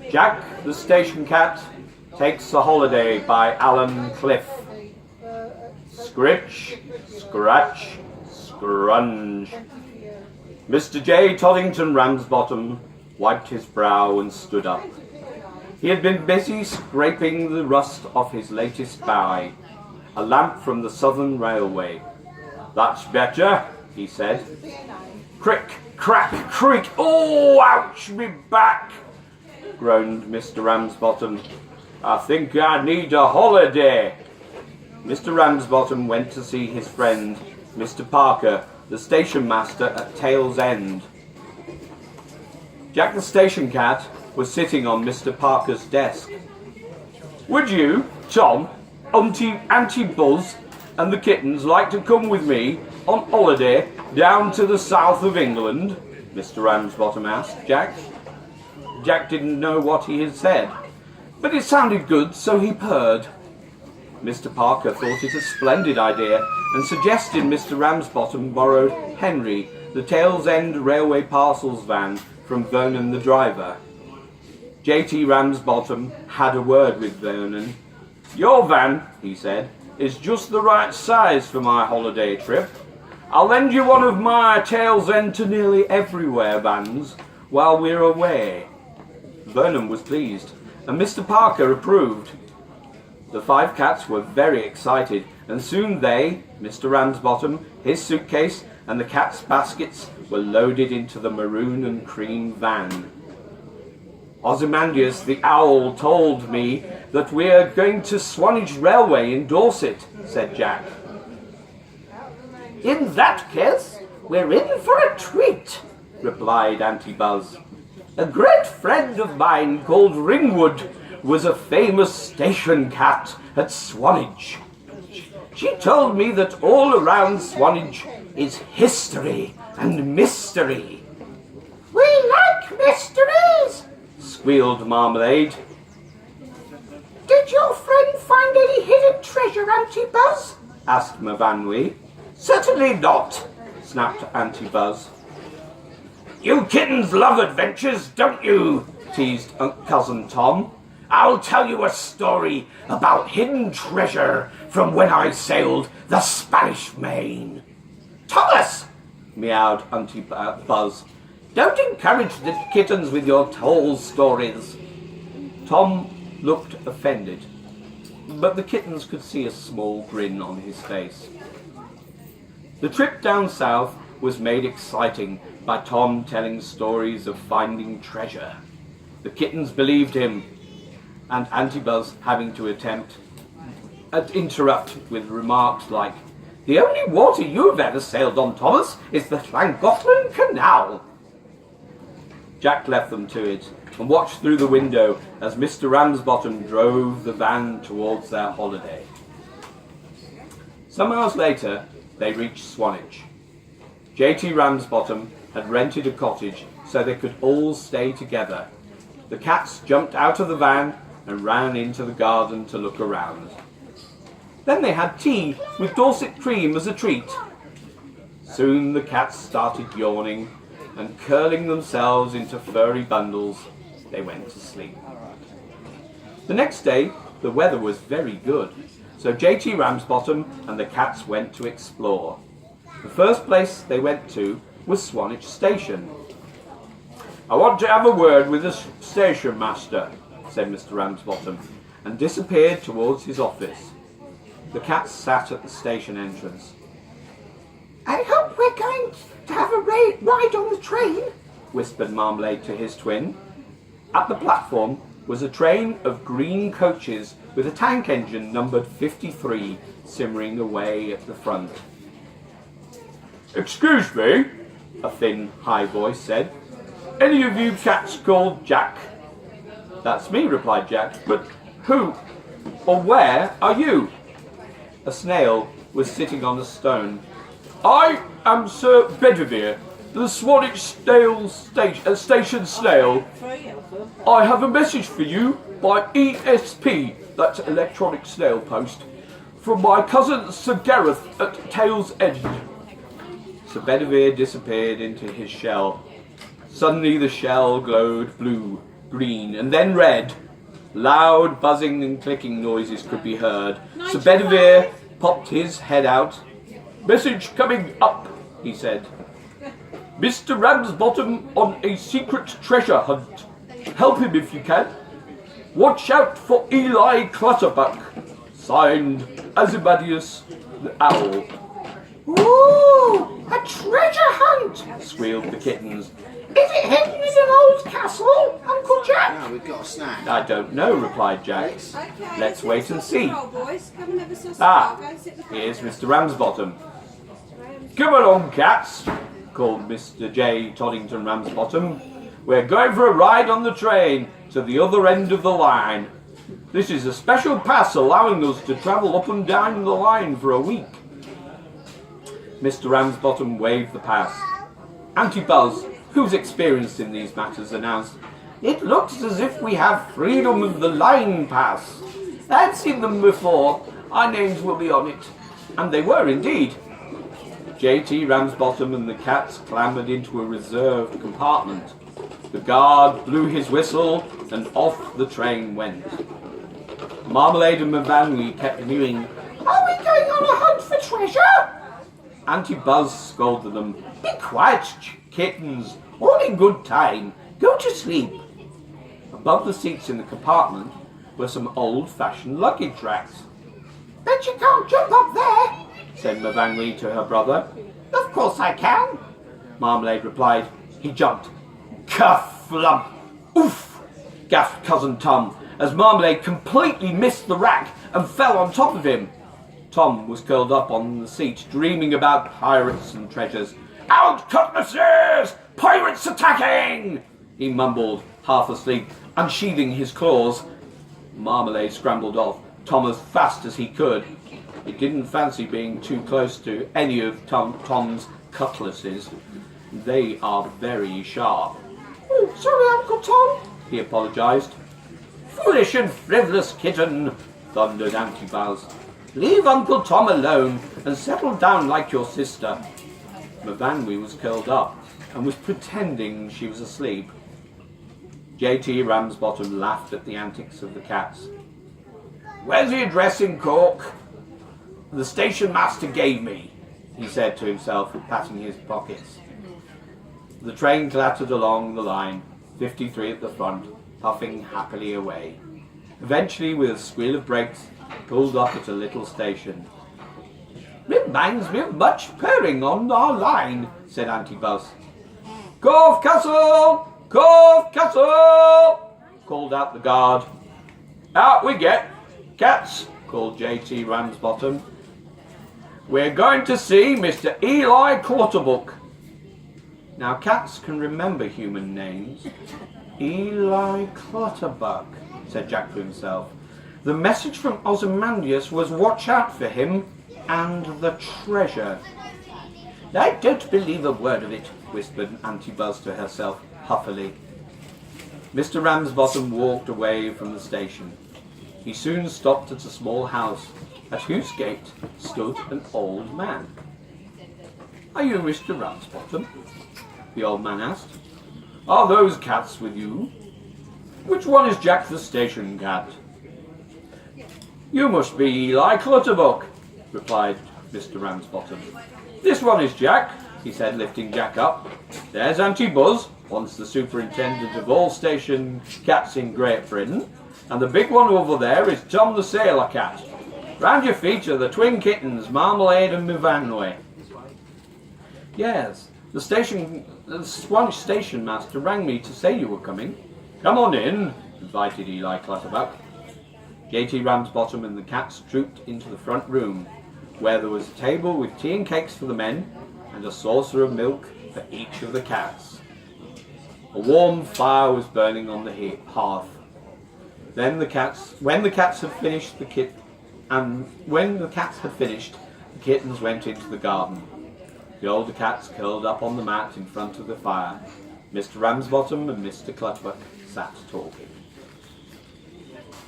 Jack the Station Cat Takes a Holiday by Alan Cliff. Scritch, scratch, scrunge. Mr. J. Toddington Ramsbottom wiped his brow and stood up. He had been busy scraping the rust off his latest buy, a lamp from the Southern Railway. "That's better," he said. "Crick, crack, creak, oh, ouch, me back," groaned Mr. Ramsbottom. "I think I need a holiday." Mr. Ramsbottom went to see his friend, Mr. Parker, the station master at Tail's End. Jack the Station Cat was sitting on Mr. Parker's desk. "Would you, Tom, Auntie Buzz, and the kittens like to come with me on holiday down to the south of England?" Mr. Ramsbottom asked Jack. Jack didn't know what he had said, but it sounded good, so he purred. Mr. Parker thought it a splendid idea and suggested Mr. Ramsbottom borrowed Henry, the Tail's End railway parcels van, from Vernon the driver. J.T. Ramsbottom had a word with Vernon. "Your van," he said, "is just the right size for my holiday trip. I'll lend you one of my Tail's End to nearly everywhere vans while we're away." Vernon was pleased, and Mr. Parker approved. The 5 cats were very excited, and soon they, Mr. Ramsbottom, his suitcase, and the cats' baskets were loaded into the maroon and cream van. "Ozymandias the owl told me that we're going to Swanage Railway in Dorset," said Jack. "In that case, we're in for a treat," replied Auntie Buzz. "A great friend of mine called Ringwood was a famous station cat at Swanage. She told me that all around Swanage is history and mystery." "We like mysteries," squealed Marmalade. "Did your friend find any hidden treasure, Auntie Buzz?" asked Mavanwi. "Certainly not," snapped Auntie Buzz. "You kittens love adventures, don't you?" teased Cousin Tom. "I'll tell you a story about hidden treasure from when I sailed the Spanish Main." "Thomas!" meowed Auntie Buzz. "Don't encourage the kittens with your tall stories." Tom looked offended, but the kittens could see a small grin on his face. The trip down south was made exciting by Tom telling stories of finding treasure. The kittens believed him, and Auntie Buzz having to interrupt with remarks like, "The only water you've ever sailed on, Thomas, is the Llangollen Canal." Jack left them to it and watched through the window as Mr. Ramsbottom drove the van towards their holiday. Some hours later, they reached Swanage. J.T. Ramsbottom had rented a cottage so they could all stay together. The cats jumped out of the van and ran into the garden to look around. Then they had tea with Dorset cream as a treat. Soon the cats started yawning, and curling themselves into furry bundles, they went to sleep. The next day, the weather was very good, so J.T. Ramsbottom and the cats went to explore. The first place they went to was Swanage Station. "I want to have a word with the station master," said Mr. Ramsbottom, and disappeared towards his office. The cats sat at the station entrance. "I hope we're going to have a ride on the train," whispered Marmalade to his twin. At the platform was a train of green coaches with a tank engine numbered 53 simmering away at the front. "Excuse me," a thin, high voice said. "Any of you cats called Jack?" "That's me," replied Jack. "But who or where are you?" A snail was sitting on a stone. "I am Sir Bedivere, the Swanage station snail. I have a message for you by ESP, that's electronic snail post, from my cousin Sir Gareth at Tail's End." Sir Bedivere disappeared into his shell. Suddenly the shell glowed blue, green, and then red. Loud buzzing and clicking noises could be heard. Sir Bedivere popped his head out. "Message coming up," he said. "Mr. Ramsbottom on a secret treasure hunt. Help him if you can. Watch out for Eli Clutterbuck. Signed, Azimadius the Owl." "Ooh, a treasure hunt!" squealed the kittens. "Is it hidden in an old castle, Uncle Jack?" No, we've got a snack. "I don't know," replied Jack. Okay, "Let's wait and see." Boys. Come and have a sausage Ah, roll. Go sit in the here's Mr. Ramsbottom. "Come along, cats," called Mr. J. Toddington Ramsbottom. "We're going for a ride on the train to the other end of the line. This is a special pass allowing us to travel up and down the line for a week." Mr. Ramsbottom waved the pass. Auntie Buzz, who's experienced in these matters, announced, "It looks as if we have freedom of the line pass. I've seen them before. Our names will be on it." And they were indeed. J.T. Ramsbottom and the cats clambered into a reserved compartment. The guard blew his whistle, and off the train went. Marmalade and Mavanwi kept mewing, "Are we going on a hunt for treasure?" Auntie Buzz scolded them. "Be quiet, kittens. All in good time. Go to sleep." Above the seats in the compartment were some old-fashioned luggage racks. "Bet you can't jump up there," said Mavanwi to her brother. "Of course I can." Marmalade replied. He jumped. Kerflump! Oof! Gasped Cousin Tom, as Marmalade completely missed the rack and fell on top of him. Tom was curled up on the seat, dreaming about pirates and treasures. "Out cutlasses! Pirates attacking!" he mumbled, half asleep, unsheathing his claws. Marmalade scrambled off, Tom as fast as he could. He didn't fancy being too close to any of Tom's cutlasses. They are very sharp. "Oh, sorry, Uncle Tom," he apologised. "Foolish and frivolous kitten," thundered Auntie Buzz. "Leave Uncle Tom alone and settle down like your sister." Mavanwi was curled up and was pretending she was asleep. J.T. Ramsbottom laughed at the antics of the cats. "Where's your dressing cork?" "The station master gave me," he said to himself, patting his pockets. The train clattered along the line, 53 at the front, puffing happily away. Eventually, with a squeal of brakes, it pulled up at a little station. "Reminds me of much purring on our line," said Auntie Buzz. "Cove Castle! Cove Castle!" called out the guard. "Out we get, cats," called J.T. Ramsbottom. "We're going to see Mr. Eli Clutterbuck." Now cats can remember human names. "Eli Clutterbuck," said Jack to himself. "The message from Ozymandias was watch out for him and the treasure." "I don't believe a word of it," whispered Auntie Buzz to herself huffily. Mr. Ramsbottom walked away from the station. He soon stopped at a small house, at whose gate stood an old man. "Are you Mr. Ramsbottom?" the old man asked. "Are those cats with you? Which one is Jack the station cat?" "You must be Eli Clutterbuck," replied Mr. Ramsbottom. "This one is Jack," he said, lifting Jack up. "There's Auntie Buzz, once the superintendent of all station cats in Great Britain, and the big one over there is Tom the sailor cat. Round your feet are the twin kittens, Marmalade and Mavanwi." "Yes, the Swannish station master rang me to say you were coming." "Come on in," invited Eli Clutterbuck. J.T. Ramsbottom and the cats trooped into the front room, where there was a table with tea and cakes for the men, and a saucer of milk for each of the cats. A warm fire was burning on the hearth. When the cats had finished, the kittens went into the garden. The older cats curled up on the mat in front of the fire. Mr. Ramsbottom and Mr. Clutterbuck sat talking.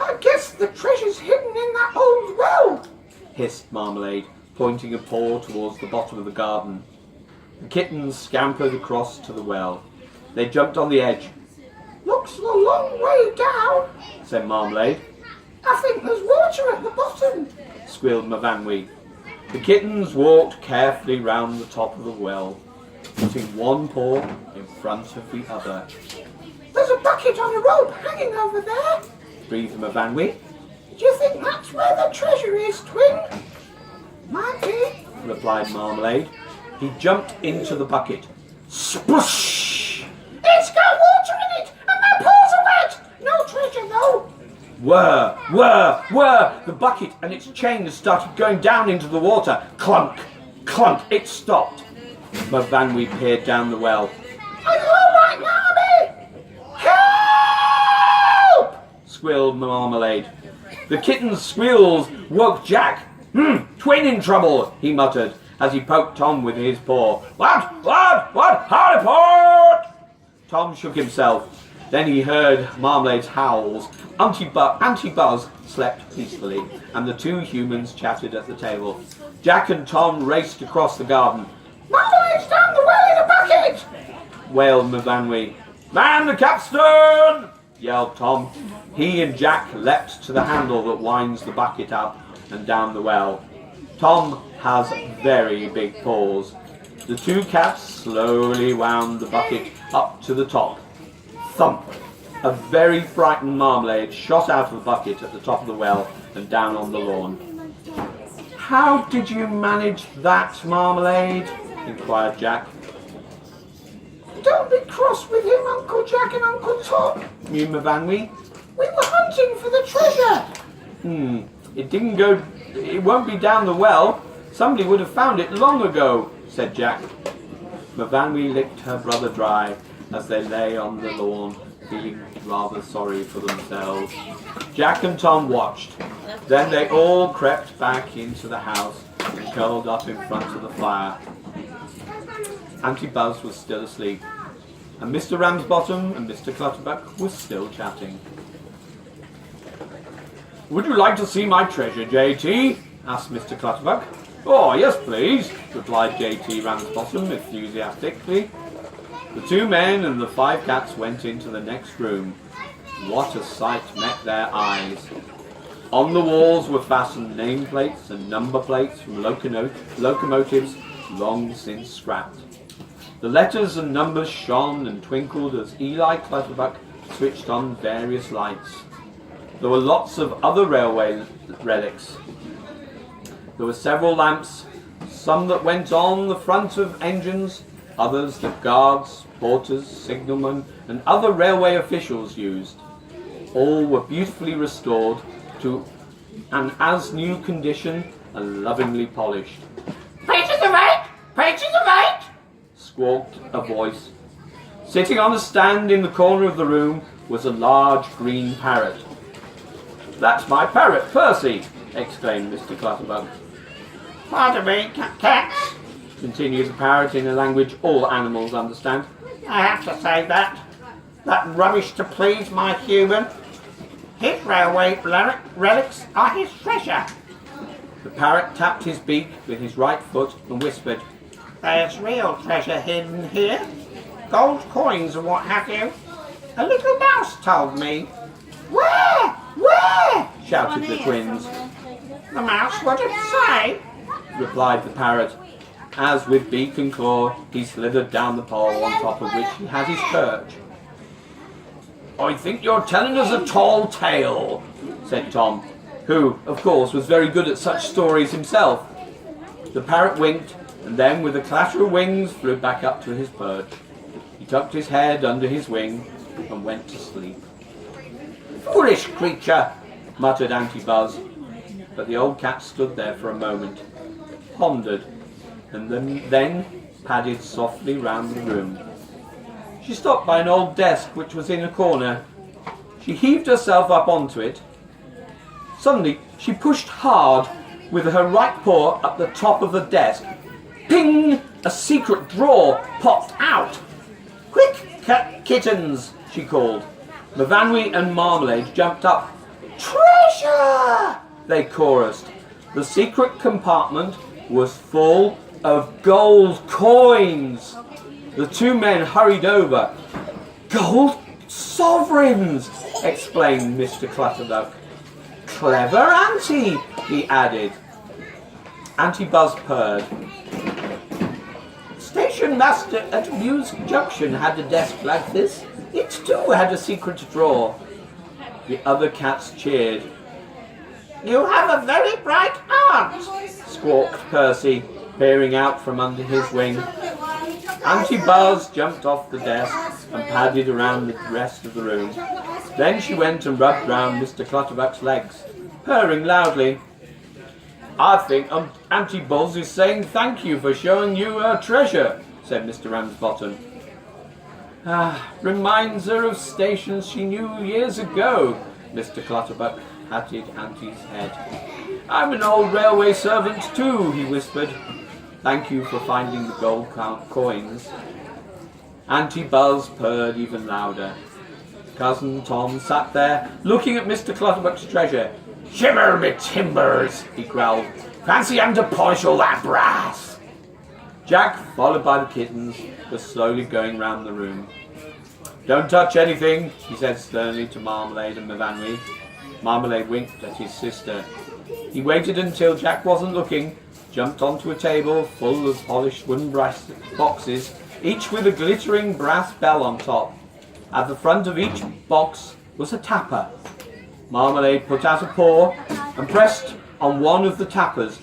"I guess the treasure's hidden in that old well," hissed Marmalade, pointing a paw towards the bottom of the garden. The kittens scampered across to the well. They jumped on the edge. Looks a long way down, said Marmalade. I think there's water at the bottom, squealed Mavanwi. The kittens walked carefully round the top of the well, putting one paw in front of the other. There's a bucket on a rope hanging over there, breathed Mavanwi. Do you think that's where the treasure is, Twin? Might be, replied Marmalade. He jumped into the bucket. Sploosh! It's got water in it, and my paws are wet! No treasure, though! Whir, whir, whir! The bucket and its chains started going down into the water. Clunk, clunk, it stopped. Mavanwi peered down the well. Are you all right, Marmy? Help! Squealed Marmalade. The kitten's squeals woke Jack. Twin in trouble, he muttered, as he poked Tom with his paw. What? Hard report! Tom shook himself. Then he heard Marmalade's howls. Auntie Buzz slept peacefully, and the two humans chatted at the table. Jack and Tom raced across the garden. Marmalade's down the well in a bucket! Wailed Mavanwi. Man the capstan! Yelled Tom. He and Jack leapt to the handle that winds the bucket up and down the well. Tom has very big paws. The two cats slowly wound the bucket up to the top. Thump! A very frightened Marmalade shot out of the bucket at the top of the well and down on the lawn. How did you manage that, Marmalade? Inquired Jack. Don't be cross with him, Uncle Jack and Uncle Tom, mewed Mavanwi. We were hunting for the treasure. It won't be down the well. Somebody would have found it long ago, said Jack. Mavanwi licked her brother dry as they lay on the lawn, feeling rather sorry for themselves. Jack and Tom watched. Then they all crept back into the house and curled up in front of the fire. Auntie Buzz was still asleep, and Mr. Ramsbottom and Mr. Clutterbuck were still chatting. Would you like to see my treasure, J.T.? asked Mr. Clutterbuck. Oh, yes, please, replied J.T. Ramsbottom enthusiastically. The two men and the five cats went into the next room. What a sight met their eyes! On the walls were fastened nameplates and number plates from locomotives long since scrapped. The letters and numbers shone and twinkled as Eli Clutterbuck switched on various lights. There were lots of other railway relics. There were several lamps, some that went on the front of engines, others that guards, porters, signalmen, and other railway officials used. All were beautifully restored to an as-new condition and lovingly polished. Pages of 8! Pages of 8! Squawked a voice. Sitting on a stand in the corner of the room was a large green parrot. That's my parrot, Percy, exclaimed Mr. Clutterbuck. Pardon me, cats, continued the parrot in a language all animals understand. I have to say that rubbish to please my human. His railway relics are his treasure. The parrot tapped his beak with his right foot and whispered, There's real treasure hidden here. Gold coins and what have you. A little mouse told me. Where? Where? Shouted the twins. The mouse wouldn't say, replied the parrot, as with beak and claw he slithered down the pole on top of which he had his perch. I think you're telling us a tall tale, said Tom, who, of course, was very good at such stories himself. The parrot winked, and then with a clatter of wings flew back up to his perch. He tucked his head under his wing and went to sleep. Foolish creature, muttered Auntie Buzz, but the old cat stood there for a moment, pondered, and then padded softly round the room. She stopped by an old desk which was in a corner. She heaved herself up onto it. Suddenly she pushed hard with her right paw up the top of the desk. Ping! A secret drawer popped out. Quick, kittens, she called. Mavanwi and Marmalade jumped up. Treasure! They chorused. The secret compartment was full of gold coins. The two men hurried over. Gold? Sovereigns! Exclaimed Mr. Clutterduck. Clever Auntie, he added. Auntie Buzz purred. Station master at Mews Junction had a desk like this. It too had a secret drawer. The other cats cheered. You have a very bright aunt, Squawked Percy, peering out from under his wing. Auntie Buzz jumped off the desk and padded around the rest of the room. Then she went and rubbed round Mr. Clutterbuck's legs, purring loudly. I think Auntie Buzz is saying thank you for showing you her treasure, said Mr. Ramsbottom. Reminds her of stations she knew years ago, Mr. Clutterbuck patted Auntie's head. I'm an old railway servant too, he whispered. Thank you for finding the gold coins. Auntie Buzz purred even louder. Cousin Tom sat there, looking at Mr. Clutterbuck's treasure. Shiver me timbers, he growled. Fancy having to polish all that brass. Jack, followed by the kittens, was slowly going round the room. Don't touch anything, he said sternly to Marmalade and Mavanwi. Marmalade winked at his sister. He waited until Jack wasn't looking, jumped onto a table full of polished wooden boxes, each with a glittering brass bell on top. At the front of each box was a tapper. Marmalade put out a paw and pressed on one of the tappers.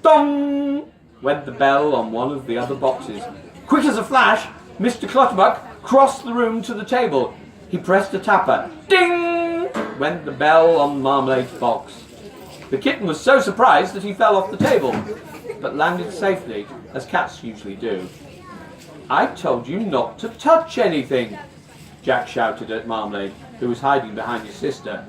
Dong! Went the bell on one of the other boxes. Quick as a flash, Mr. Clutterbuck crossed the room to the table. He pressed a tapper. Ding! Went the bell on Marmalade's box. The kitten was so surprised that he fell off the table, but landed safely, as cats usually do. I told you not to touch anything, Jack shouted at Marmalade, who was hiding behind his sister.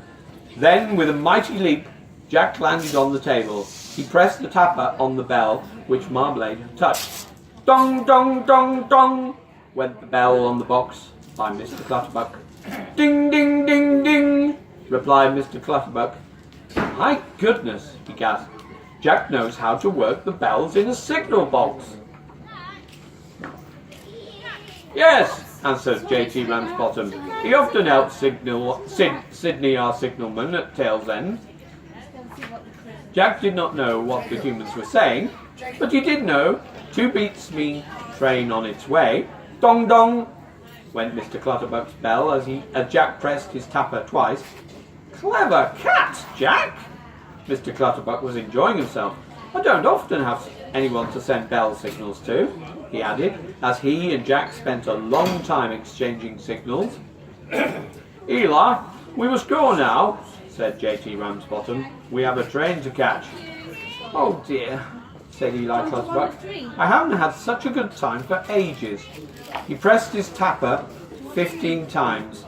Then, with a mighty leap, Jack landed on the table. He pressed the tapper on the bell, which Marmalade had touched. Dong, dong, dong, dong, went the bell on the box by Mr. Clutterbuck. Ding, ding, ding, ding, replied Mr. Clutterbuck. My goodness, he gasped. Jack knows how to work the bells in a signal box. Yes, answered J.T. Ramsbottom. He often helps Sydney, our signalman, at tail's end. Jack did not know what the humans were saying, but he did know 2 beats mean train on its way. Dong dong went Mr. Clutterbuck's bell as Jack pressed his tapper twice. Clever cat, Jack! Mr. Clutterbuck was enjoying himself. I don't often have anyone to send bell signals to, he added, as he and Jack spent a long time exchanging signals. Eli, we must go now, said J.T. Ramsbottom. We have a train to catch. Oh dear, said Eli Clutterbuck. I haven't had such a good time for ages. He pressed his tapper 15 times.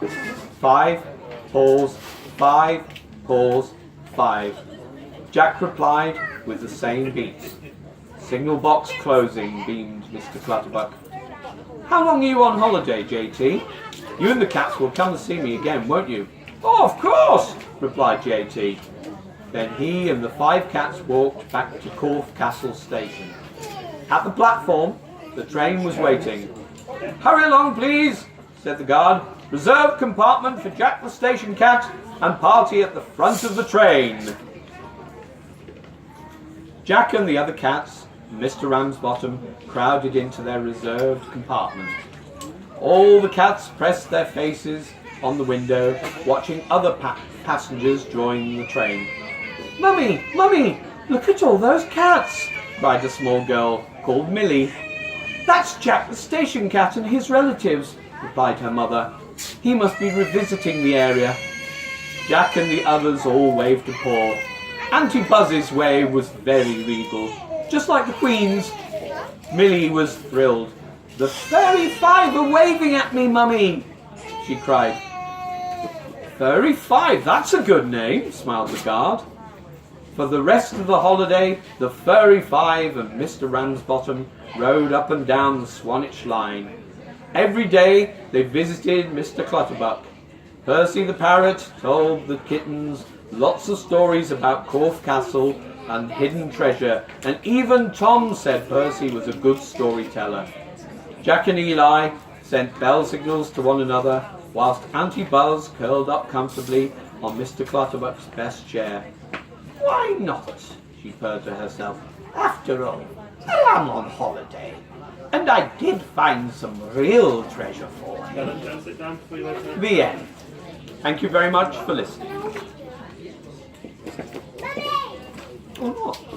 5, pause, 5, pause, 5. Jack replied with the same beats. Signal box closing, beamed Mr. Clutterbuck. How long are you on holiday, J.T.? You and the cats will come to see me again, won't you? Oh, of course, replied J.T. Then he and the 5 cats walked back to Corfe Castle station. At the platform, the train was waiting. Hurry along, please, said the guard. Reserved compartment for Jack the station cat and party at the front of the train. Jack and the other cats, Mr. Ramsbottom, crowded into their reserved compartment. All the cats pressed their faces on the window, watching other passengers join the train. Mummy, Mummy, look at all those cats, cried a small girl called Millie. That's Jack the station cat and his relatives, replied her mother. He must be revisiting the area. Jack and the others all waved a paw. Auntie Buzz's way was very regal, just like the Queen's. Millie was thrilled. The Fairy 5 are waving at me, Mummy, she cried. Fairy 5, that's a good name, smiled the guard. For the rest of the holiday, the Fairy 5 and Mr. Ramsbottom rode up and down the Swanage line. Every day they visited Mr. Clutterbuck. Percy the parrot told the kittens lots of stories about Corfe Castle and hidden treasure, and even Tom said Percy was a good storyteller. Jack and Eli sent bell signals to one another whilst Auntie Buzz curled up comfortably on Mr. Clutterbuck's best chair. Why not? She purred to herself. After all, I am on holiday, and I did find some real treasure for him. Sit down before you let her. The end. Thank you very much for listening. Or not.